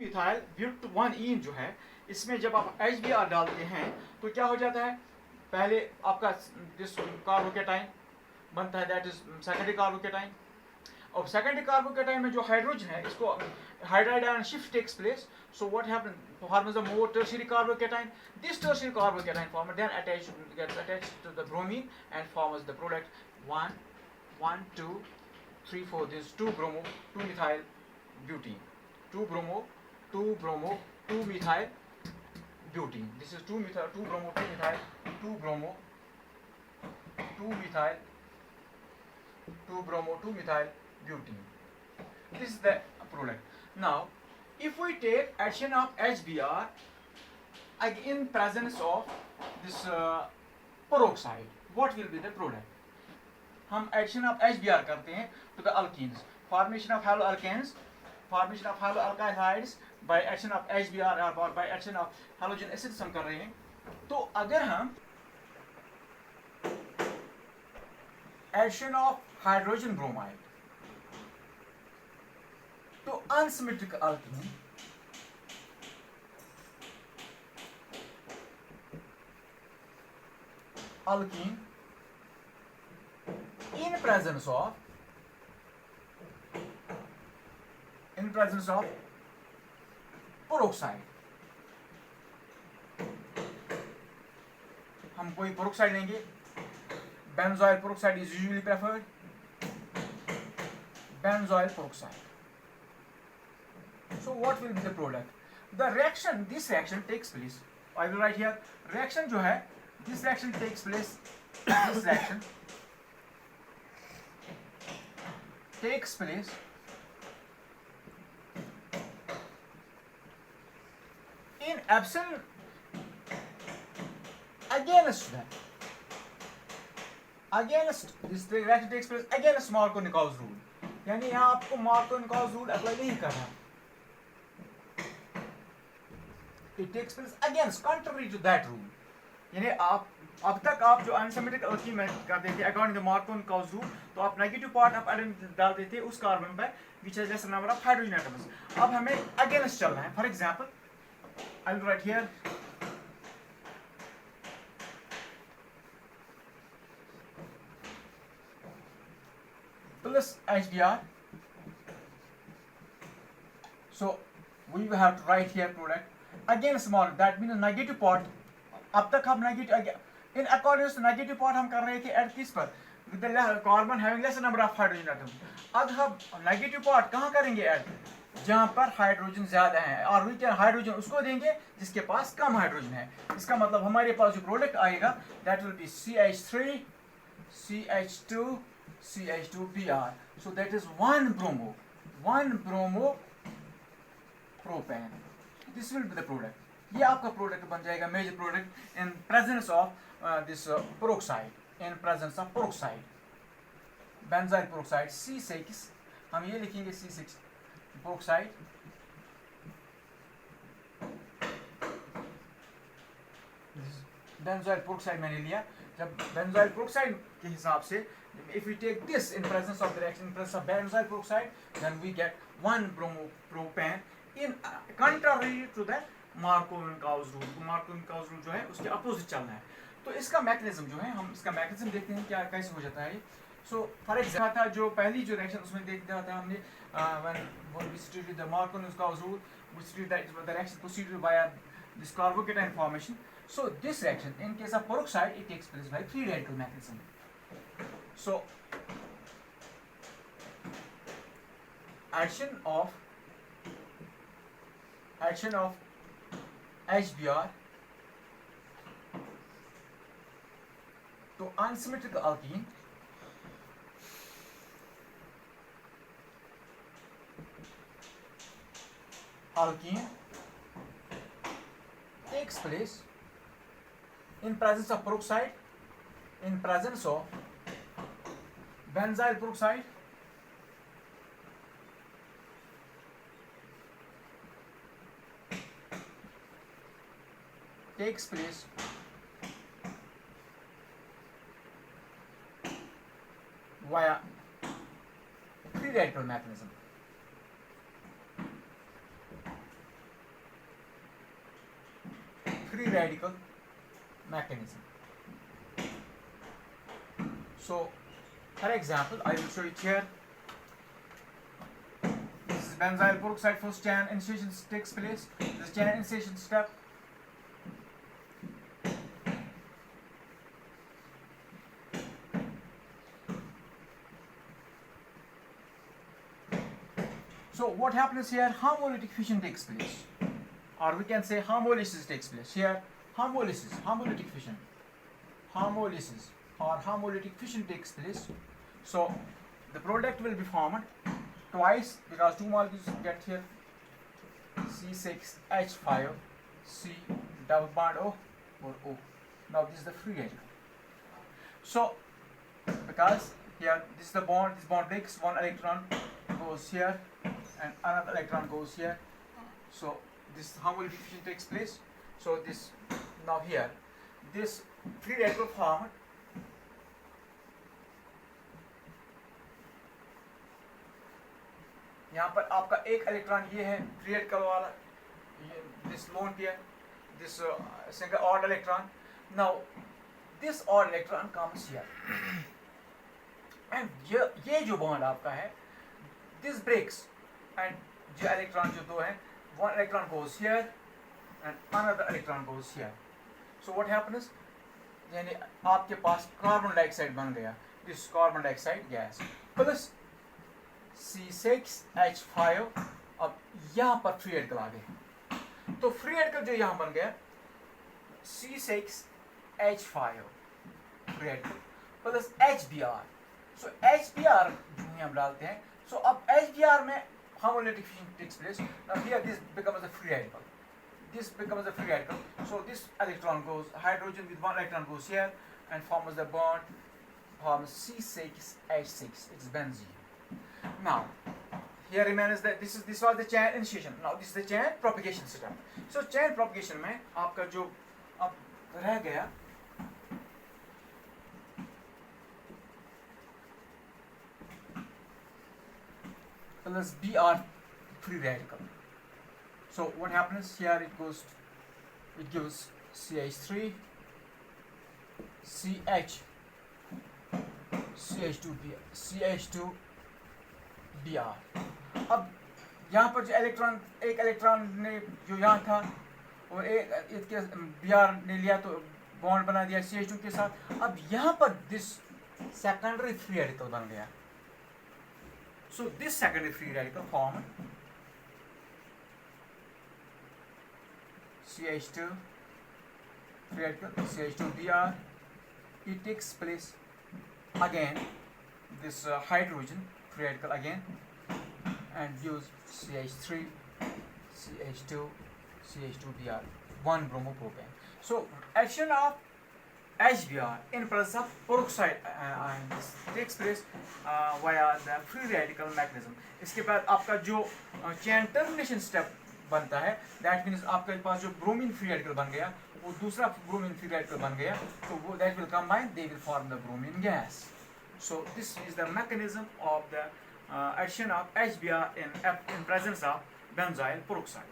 Methyl ब्यूट 1 जो है, इसमें जब आप HBr डालते हैं तो क्या हो जाता है, पहले आपका जिस कार्बोकेटाइन बनता है दैट इज सेकेंडरी कार्बोकेटाइन, और सेकेंडरी कार्बोकेटाइन में जो हाइड्रोजन है इसको hydride ion shift takes place. So what happens? Forms the more tertiary carbocation. This tertiary carbocation form then gets attached to the bromine and forms the product 1, 1, 2, 3, 4. This is 2 bromo, 2 methyl butene. 2 bromo, 2 bromo, 2 methyl butene. This is 2 methyl, 2 bromo, 2 methyl, 2 bromo, 2 methyl, 2 bromo, 2 methyl butene. This is the product. Now, if we take addition of HBr in presence of this peroxide, what will be the product? हम addition of HBr करते हैं to the alkenes, formation of haloalkanes, formation of haloalkylides by addition of HBr or by addition of halogen acids हम कर रहे हैं. तो अगर हम addition of hydrogen bromide to unsymmetric alkene in presence of peroxide, हम कोई peroxide लेंगे. Benzoyl peroxide is usually preferred. Benzoyl peroxide. So what will be the product? This reaction takes place. I will write here. Reaction जो है, this reaction takes place. This reaction takes place in absent against this reaction takes place against Markovnikov's rule. यानी यहाँ आपको Markovnikov's rule apply नहीं करना. It takes place against, contrary to that rule. यानी आप अब तक आप जो अनसिमेट्रिक अल्कीन में करते थे अकॉर्डिंग टू Markovnikov's rule, तो आप नेगेटिव पार्ट आप डाल देते उस कार्बन पर which has lesser number of hydrogen atoms. अब हमें अगेंस्ट चलना है. For example I will write here plus HBr. So we have to write here product against small, that means negative part. अब तक हम negative in accordance to negative part हम कर रहे थे at किस पर, with the carbon having lesser number of hydrogen atoms. अब हम नेगेटिव पार्ट कहाँ करेंगे ऐड, जहाँ पर हाइड्रोजन ज्यादा है, और वी कैन हाइड्रोजन उसको देंगे जिसके पास कम हाइड्रोजन है. इसका मतलब हमारे पास जो प्रोडक्ट आएगा that will be CH3 CH2 CH2Br. So that is 1 bromo propane. This will be the product. ये आपका प्रोडक्ट बन जाएगा, major product in presence of this peroxide, in presence of peroxide, benzyl peroxide C6. हम ये लिखेंगे C6 peroxide. Benzyl peroxide मैंने लिया. जब बेंजाइल पेरोक्साइड के हिसाब से if we take this in presence of the reaction in presence of benzyl peroxide, then we get 1 bromopropane in contrary to the Markovnikov's rule. Markovnikov's rule जो है उसके opposite चलना है. तो इसका मैकेनिज्म जो है, हम इसका मैकेनिज्म देखते हैं क्या कैसे हो जाता है. सो फॉर एग्जांपल था जो पहली जो रिएक्शन उसमें देख दिया था हमने when we studied the Markovnikov's rule, we studied that the reaction proceeded via this carbocation formation. So this reaction in case of peroxide it takes place by free radical mechanism. So addition of HBr to unsymmetric alkene takes place in presence of peroxide, in presence of benzyl peroxide, takes place via free radical mechanism. free radical mechanism. So, for example, I will show it here. This is benzyl peroxide. First chain initiation takes place. This chain initiation step. So what happens here? Homolytic fission takes place, or we can say homolysis takes place. Here, homolytic fission, homolysis or homolytic fission takes place. So the product will be formed twice because two molecules get here. C6H5, C double bond O or O. Now this is the free radical. So because here this is the bond, this bond breaks, one electron goes here and another electron goes here. So this homolytic fission takes place. So this now here this free radical formed. यहाँ पर आपका एक electron ये है free radical वाला, this lone pair, this single odd electron. Now this odd electron comes here and ये जो bond आपका है this breaks and जो electron जो दो हैं, one electron goes here and another electron goes here. So what happens? यानी आपके पास कार्बन डाइऑक्साइड बन गया, this carbon dioxide gas plus C6H5. अब यहाँ पर फ्री रेडिकल आ गए, तो फ्री रेडिकल जो यहाँ बन गया C6H5 free radical plus HBr. सो HBr हम डालते हैं. सो अब HBr में homolytic fission takes place. Now here this becomes a free radical. This becomes a free radical. So this electron goes, hydrogen with one electron goes here and forms the bond, forms C6H6. It's benzene. Now here remains that this was the chain initiation. Now this is the chain propagation step. So chain propagation में आपका जो अब रह गया plus Br free radical. So what happens here? It gives CH3, CH, CH2Br. अब यहाँ पर जो एक इलेक्ट्रॉन ने जो यहाँ था और एक इसके Br ने लिया तो बॉन्ड बना दिया CH2 के साथ. अब यहाँ पर दिस सेकेंडरी फ्री रेडिकल बन गया. So this secondary free radical formed CH2 free radical CH2Br. It takes place again this hydrogen free radical again and use CH3 CH2 CH2Br, one bromopropane. So action of HBr in presence of peroxide ions takes place via the free radical mechanism. इसके बाद आपका जो chain termination step बनता है, that means आपके पास जो bromine free radical बन गया, वो दूसरा bromine free radical बन गया, तो वो that will combine, they will form the bromine gas. So this is the mechanism of the addition of HBr in presence of benzyl peroxide.